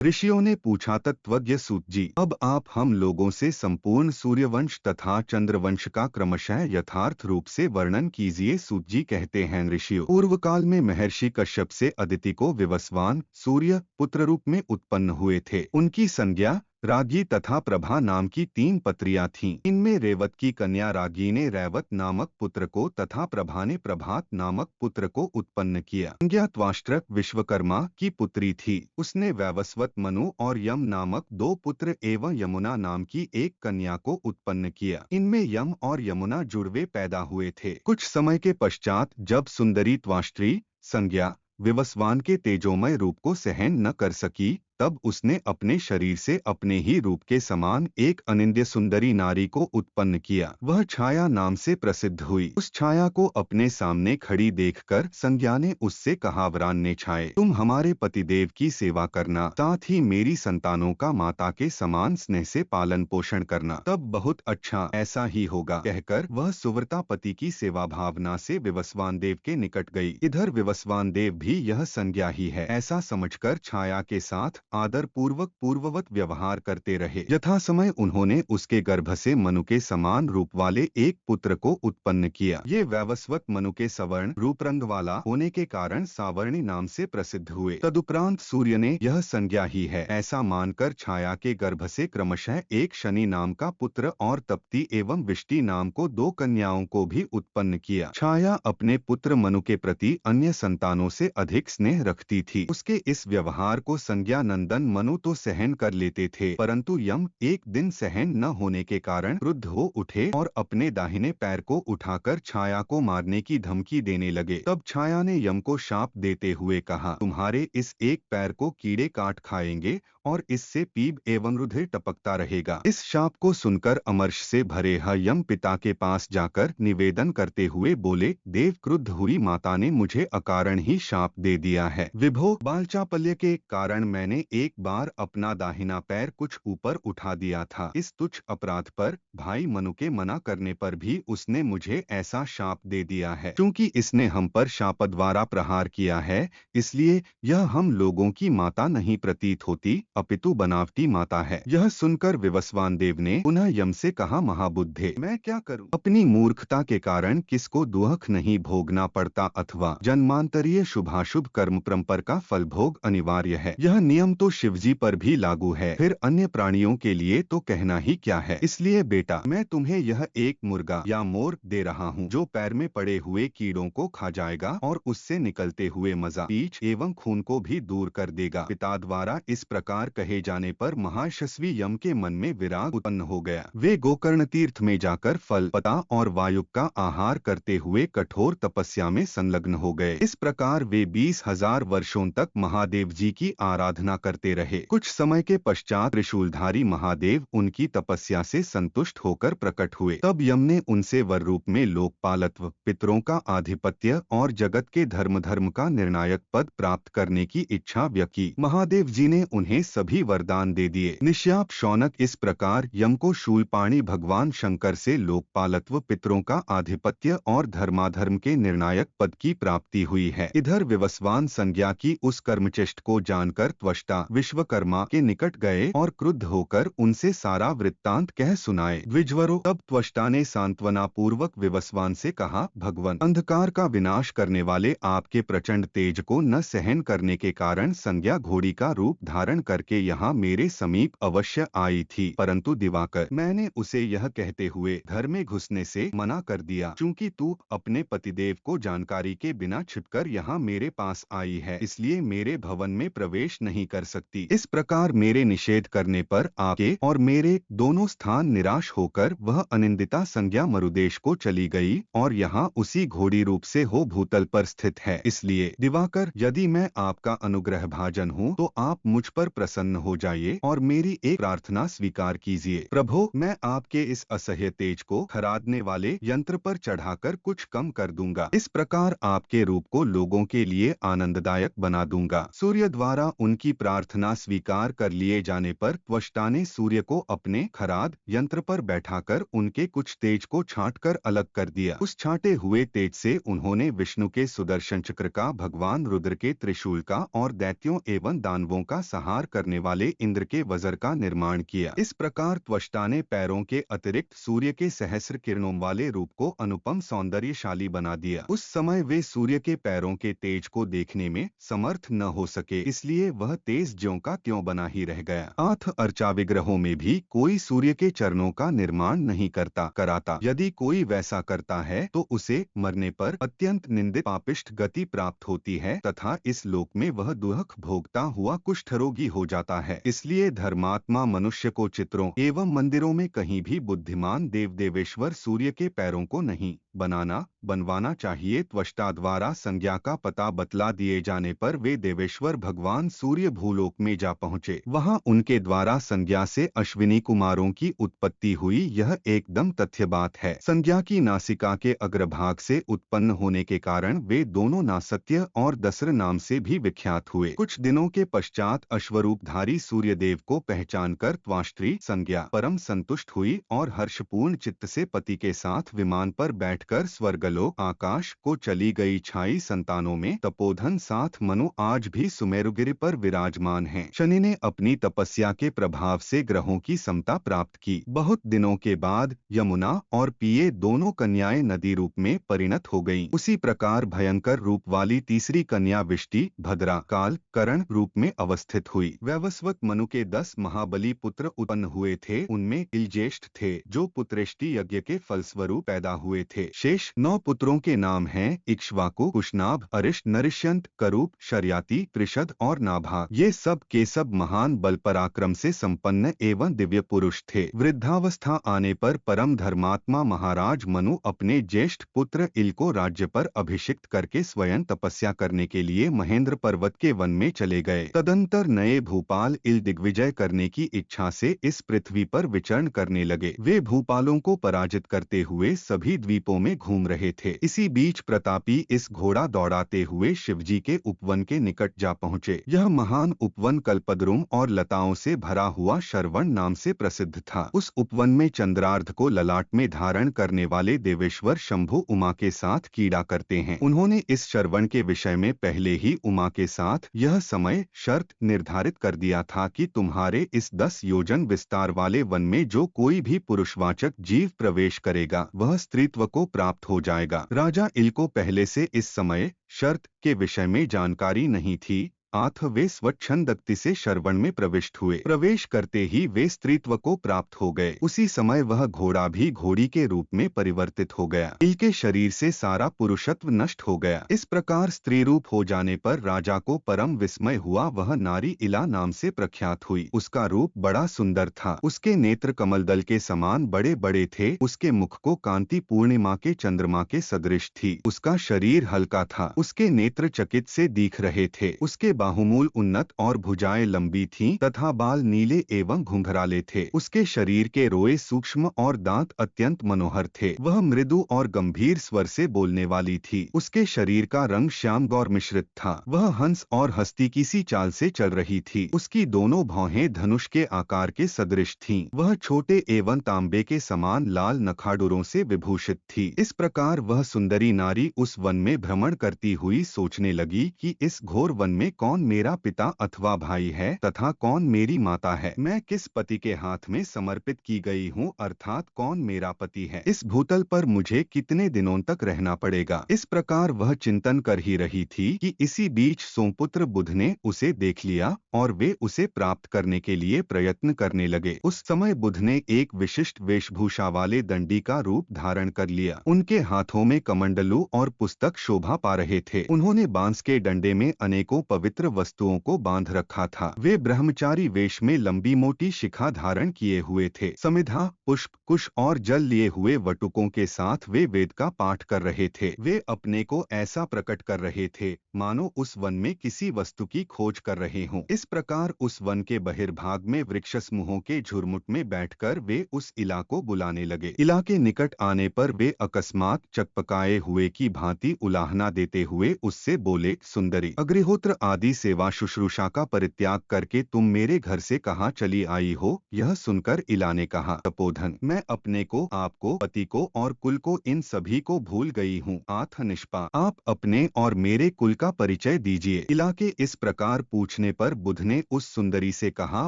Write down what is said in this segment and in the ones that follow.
ऋषियों ने पूछा, तत्वज्ञ सूत जी, अब आप हम लोगों से संपूर्ण सूर्यवंश तथा चंद्रवंश का क्रमशः यथार्थ रूप से वर्णन कीजिए। सूत जी कहते हैं, ऋषियों, पूर्व काल में महर्षि कश्यप से अदिति को विवस्वान सूर्य पुत्र रूप में उत्पन्न हुए थे। उनकी संज्ञा रागी तथा प्रभा नाम की तीन पत्रियां थीं। इनमें रेवत की कन्या रागी ने रैवत नामक पुत्र को तथा प्रभा ने प्रभात नामक पुत्र को उत्पन्न किया। संज्ञा त्वाष्ट्रक विश्वकर्मा की पुत्री थी। उसने वैवस्वत मनु और यम नामक दो पुत्र एवं यमुना नाम की एक कन्या को उत्पन्न किया। इनमें यम और यमुना जुड़वे पैदा हुए थे। कुछ समय के पश्चात जब सुंदरी त्वाष्ट्री संज्ञा विवस्वान के तेजोमय रूप को सहन न कर सकी, तब उसने अपने शरीर से अपने ही रूप के समान एक अनिंद्य सुंदरी नारी को उत्पन्न किया। वह छाया नाम से प्रसिद्ध हुई। उस छाया को अपने सामने खड़ी देखकर संज्ञा ने उससे कहा, वरान्य छाये, तुम हमारे पतिदेव की सेवा करना, साथ ही मेरी संतानों का माता के समान स्नेह से पालन पोषण करना, तब बहुत अच्छा ऐसा ही होगा। कहकर वह सुव्रता पति की सेवा भावना से विवस्वान देव के निकट गई। इधर विवस्वान देव भी यह संज्ञा ही है ऐसा समझकर छाया के साथ आदर पूर्वक पूर्ववत व्यवहार करते रहे। यथा समय उन्होंने उसके गर्भ से मनु के समान रूप वाले एक पुत्र को उत्पन्न किया। ये वैवस्वत मनु के सवर्ण रूप रंग वाला होने के कारण सावर्णी नाम से प्रसिद्ध हुए। तदुपरांत सूर्य ने यह संज्ञा ही है ऐसा मानकर छाया के गर्भ से क्रमशः एक शनि नाम का पुत्र और तप्ती एवं विष्टि नाम को दो कन्याओं को भी उत्पन्न किया। छाया अपने पुत्र मनु के प्रति अन्य संतानों से अधिक स्नेह रखती थी। उसके इस व्यवहार को संज्ञा नंदन मनु तो सहन कर लेते थे, परंतु यम एक दिन सहन न होने के कारण क्रुद्ध हो उठे और अपने दाहिने पैर को उठाकर छाया को मारने की धमकी देने लगे। तब छाया ने यम को शाप देते हुए कहा, तुम्हारे इस एक पैर को कीड़े काट खाएंगे और इससे पीप एवं रुधिर टपकता रहेगा। इस शाप को सुनकर अमर्ष से भरे यम पिता के पास जाकर निवेदन करते हुए बोले, देव, क्रुद्ध हुई माता ने मुझे अकारण ही शाप दे दिया है। विभो, बालचापल्य के कारण मैंने एक बार अपना दाहिना पैर कुछ ऊपर उठा दिया था। इस तुच्छ अपराध पर भाई मनु के मना करने पर भी उसने मुझे ऐसा शाप दे दिया है। क्योंकि इसने हम पर शाप द्वारा प्रहार किया है, इसलिए यह हम लोगों की माता नहीं प्रतीत होती, अपितु बनावटी माता है। यह सुनकर विवस्वान देव ने पुनः यम से कहा, महाबुद्धे, मैं क्या करूं? अपनी मूर्खता के कारण किसको दुख नहीं भोगना पड़ता अथवा जन्मांतरीय शुभाशुभ कर्म परंपर का फल भोग अनिवार्य है। यह नियम तो शिवजी पर भी लागू है, फिर अन्य प्राणियों के लिए तो कहना ही क्या है। इसलिए बेटा, मैं तुम्हें यह एक मुर्गा या मोर दे रहा हूँ जो पैर में पड़े हुए कीड़ों को खा जाएगा और उससे निकलते हुए मजा, पीच एवं खून को भी दूर कर देगा। पिता द्वारा इस प्रकार कहे जाने पर महायशस्वी यम के मन में विराग उत्पन्न हो गया। वे गोकर्ण तीर्थ में जाकर फल, पता और वायु का आहार करते हुए कठोर तपस्या में संलग्न हो गए। इस प्रकार वे 20,000 वर्षों तक महादेव जी की आराधना करते रहे। कुछ समय के पश्चात त्रिशूलधारी महादेव उनकी तपस्या से संतुष्ट होकर प्रकट हुए। तब यम ने उनसे वर रूप में लोकपालत्व, पितरों का आधिपत्य और जगत के धर्म का निर्णायक पद प्राप्त करने की इच्छा व्यक्त की। महादेव जी ने उन्हें सभी वरदान दे दिए। निश्याप शौनक, इस प्रकार यम को शूलपाणी भगवान शंकर से लोकपालत्व, पितरों का आधिपत्य और धर्माधर्म के निर्णायक पद की प्राप्ति हुई है। इधर विवस्वान संज्ञा की उस कर्मचेष्ट को जानकर त्वष्टा विश्वकर्मा के निकट गए और क्रुद्ध होकर उनसे सारा वृत्तांत कह सुनाए। द्विजवरों, तब त्वष्टा ने सांत्वना पूर्वक विवस्वान से कहा, भगवान, अंधकार का विनाश करने वाले आपके प्रचंड तेज को न सहन करने के कारण संज्ञा घोड़ी का रूप धारण करके यहाँ मेरे समीप अवश्य आई थी, परंतु दिवाकर, मैंने उसे यह कहते हुए घर में घुसने से मना कर दिया, चूंकि तू अपने पतिदेव को जानकारी के बिना छिपकर यहाँ मेरे पास आई है, इसलिए मेरे भवन में प्रवेश नहीं कर सकती। इस प्रकार मेरे निषेध करने पर आपके और मेरे दोनों स्थान निराश होकर वह अनिंदिता संज्ञा मरुदेश को चली गई और यहाँ उसी घोड़ी रूप से हो भूतल पर स्थित है। इसलिए दिवाकर, यदि मैं आपका अनुग्रह भाजन हूँ तो आप मुझ पर प्रसन्न हो जाइए और मेरी एक प्रार्थना स्वीकार कीजिए। प्रभो, मैं आपके इस असह्य तेज को खरादने वाले यंत्र पर चढ़ाकर कुछ कम कर दूंगा। इस प्रकार आपके रूप को लोगों के लिए आनंददायक बना दूंगा। सूर्य द्वारा उनकी प्रार्थना स्वीकार कर लिए जाने पर त्वष्टा ने सूर्य को अपने खराद यंत्र पर बैठाकर उनके कुछ तेज को छांटकर अलग कर दिया। उस छांटे हुए तेज से उन्होंने विष्णु के सुदर्शन चक्र का, भगवान रुद्र के त्रिशूल का और दैत्यों एवं दानवों का संहार करने वाले इंद्र के वज्र का निर्माण किया। इस प्रकार त्वष्टा ने पैरों के अतिरिक्त सूर्य के सहस्र किरणों वाले रूप को अनुपम सौंदर्यशाली बना दिया। उस समय वे सूर्य के पैरों के तेज को देखने में समर्थ न हो सके, इसलिए वह तेज ज्यों का त्यों बना ही रह गया। आठ अर्चा विग्रहों में भी कोई सूर्य के चरणों का निर्माण नहीं कराता। यदि कोई वैसा करता है तो उसे मरने पर अत्यंत निंदित पापिष्ठ गति प्राप्त होती है तथा इस लोक में वह दुख भोगता हुआ कुष्ठ रोगी हो जाता है। इसलिए धर्मात्मा मनुष्य को चित्रों एवं मंदिरों में कहीं भी बुद्धिमान देव देवेश्वर सूर्य के पैरों को नहीं बनवाना चाहिए। त्वष्टा द्वारा संज्ञा का पता बतला दिए जाने पर वे देवेश्वर भगवान सूर्य भूलोक में जा पहुँचे। वहां उनके द्वारा संज्ञा से अश्विनी कुमारों की उत्पत्ति हुई, यह एकदम तथ्य बात है। संज्ञा की नासिका के अग्रभाग से उत्पन्न होने के कारण वे दोनों नासत्य और दसर नाम से भी विख्यात हुए। कुछ दिनों के पश्चात अश्वरूपधारी सूर्यदेव को पहचानकर त्वाष्ट्री संज्ञा परम संतुष्ट हुई और हर्षपूर्ण चित्त से पति के साथ विमान पर बैठकर स्वर्गलोक आकाश को चली गई। छाई संतानों में तपोधन साथ मनु आज भी सुमेरुगिरि पर विराजमान हैं। शनि ने अपनी तपस्या के प्रभाव से ग्रहों की समता प्राप्त की। बहुत दिनों के बाद यमुना और पिये दोनों कन्याएं नदी रूप में परिणत हो गईं। उसी प्रकार भयंकर रूप वाली तीसरी कन्या विष्टि भद्रा काल करण रूप में अवस्थित हुई। वैवस्वत मनु के 10 महाबली पुत्र उत्पन्न हुए थे। उनमें इलज्येष्ठ थे जो पुत्रेष्टि यज्ञ के फलस्वरूप पैदा हुए थे। शेष 9 पुत्रों के नाम हैं इक्ष्वाकु, कुशनाभ, अरिष्ट, नरिष्यंत, करूप, शर्याति, त्रिशद और नाभा। ये सब के सब महान बल पराक्रम से संपन्न एवं दिव्य पुरुष थे। वृद्धावस्था आने पर परम धर्मात्मा महाराज मनु अपने ज्येष्ठ पुत्र इल को राज्य पर अभिषिक्त करके स्वयं तपस्या करने के लिए महेंद्र पर्वत के वन में चले गए। तदंतर नए भूपाल इल दिग्विजय करने की इच्छा से इस पृथ्वी पर विचरण करने लगे। वे भूपालों को पराजित करते हुए सभी द्वीपों में घूम रहे थे। इसी बीच प्रतापी इस घोड़ा दौड़ाते हुए शिवजी के उपवन के निकट जा पहुँचे। यह महान उपवन कल्पद्रुम और लताओं से भरा हुआ शरवण नाम से प्रसिद्ध था। उस उपवन में चंद्रार्ध को ललाट में धारण करने वाले देवेश्वर शंभु उमा के साथ कीड़ा करते हैं। उन्होंने इस शरवण के विषय में पहले ही उमा के साथ यह समय शर्त निर्धारित कर दिया था कि तुम्हारे इस 10 योजन विस्तार वाले वन में जो कोई भी पुरुषवाचक जीव प्रवेश करेगा वह स्त्रीत्व को प्राप्त हो जाएगा। राजा इल को पहले से इस समय शर्त के विषय में जानकारी नहीं थी। आठ वे स्वच्छंदक्ति से शरवण में प्रविष्ट हुए। प्रवेश करते ही वे स्त्रीत्व को प्राप्त हो गए। उसी समय वह घोड़ा भी घोड़ी के रूप में परिवर्तित हो गया। इल के शरीर से सारा पुरुषत्व नष्ट हो गया। इस प्रकार स्त्री रूप हो जाने पर राजा को परम विस्मय हुआ। वह नारी इला नाम से प्रख्यात हुई। उसका रूप बड़ा सुंदर था। उसके नेत्र कमल दल के समान बड़े बड़े थे। उसके मुख को कांति पूर्णिमा के चंद्रमा के सदृश थी। उसका शरीर हल्का था। उसके नेत्र चकित से दिख रहे थे। उसके बाहुमूल उन्नत और भुजाएं लंबी थीं तथा बाल नीले एवं घुंघराले थे। उसके शरीर के रोए सूक्ष्म और दांत अत्यंत मनोहर थे। वह मृदु और गंभीर स्वर से बोलने वाली थी। उसके शरीर का रंग श्याम गौर मिश्रित था। वह हंस और हस्ती की सी चाल से चल रही थी। उसकी दोनों भौहें धनुष के आकार के सदृश थीं। वह छोटे एवं तांबे के समान लाल नखाडुरों से विभूषित थी। इस प्रकार वह सुंदरी नारी उस वन में भ्रमण करती हुई सोचने लगी कि इस घोर वन में कौन मेरा पिता अथवा भाई है तथा कौन मेरी माता है। मैं किस पति के हाथ में समर्पित की गई हूँ, अर्थात कौन मेरा पति है। इस भूतल पर मुझे कितने दिनों तक रहना पड़ेगा। इस प्रकार वह चिंतन कर ही रही थी कि इसी बीच सोमपुत्र बुध ने उसे देख लिया और वे उसे प्राप्त करने के लिए प्रयत्न करने लगे। उस समय बुध ने एक विशिष्ट वेशभूषा वाले दंडी का रूप धारण कर लिया। उनके हाथों में कमंडलू और पुस्तक शोभा पा रहे थे। उन्होंने बांस के डंडे में अनेकों पवित्र वस्तुओं को बांध रखा था। वे ब्रह्मचारी वेश में लंबी मोटी शिखा धारण किए हुए थे। समिधा, पुष्प, कुश और जल लिए हुए वटुकों के साथ वे वेद का पाठ कर रहे थे। वे अपने को ऐसा प्रकट कर रहे थे मानो उस वन में किसी वस्तु की खोज कर रहे हों। इस प्रकार उस वन के बहिर्भाग में वृक्ष समूहों के झुरमुट में बैठकर वे उस इला को बुलाने लगे। इला के निकट आने पर वे अकस्मात चकपकाए हुए की भांति उलाहना देते हुए उससे बोले, सुंदरी, अग्निहोत्र आदि सारी सेवा शुश्रूषा का परित्याग करके तुम मेरे घर से कहाँ चली आई हो? यह सुनकर इला ने कहा, तपोधन, मैं अपने को, आपको, पति को और कुल को, इन सभी को भूल गई हूँ। आथ निष्पा, आप अपने और मेरे कुल का परिचय दीजिए। इला के इस प्रकार पूछने पर बुध ने उस सुंदरी से कहा,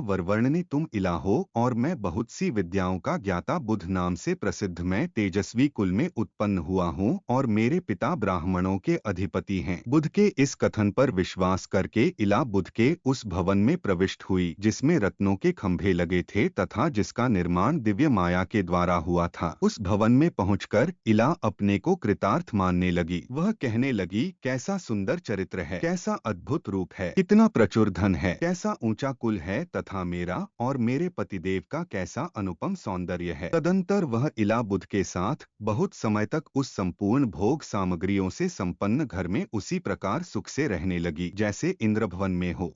वरवर्णने तुम इला हो और मैं बहुत सी विद्याओं का ज्ञाता बुध नाम से प्रसिद्ध मैं तेजस्वी कुल में उत्पन्न हुआ हूँ और मेरे पिता ब्राह्मणों के अधिपति हैं। बुध के इस कथन पर विश्वास करके इला बुध के उस भवन में प्रविष्ट हुई जिसमें रत्नों के खंभे लगे थे तथा जिसका निर्माण दिव्य माया के द्वारा हुआ था। उस भवन में पहुंचकर इला अपने को कृतार्थ मानने लगी। वह कहने लगी, कैसा सुंदर चरित्र है, कैसा अद्भुत रूप है, कितना प्रचुर धन है, कैसा ऊंचा कुल है तथा मेरा और मेरे पतिदेव का कैसा अनुपम सौंदर्य है। तदंतर वह इला बुध के साथ बहुत समय तक उस संपूर्ण भोग सामग्रियों से संपन्न घर में उसी प्रकार सुख से रहने लगी जैसे इंद्रभवन में हो।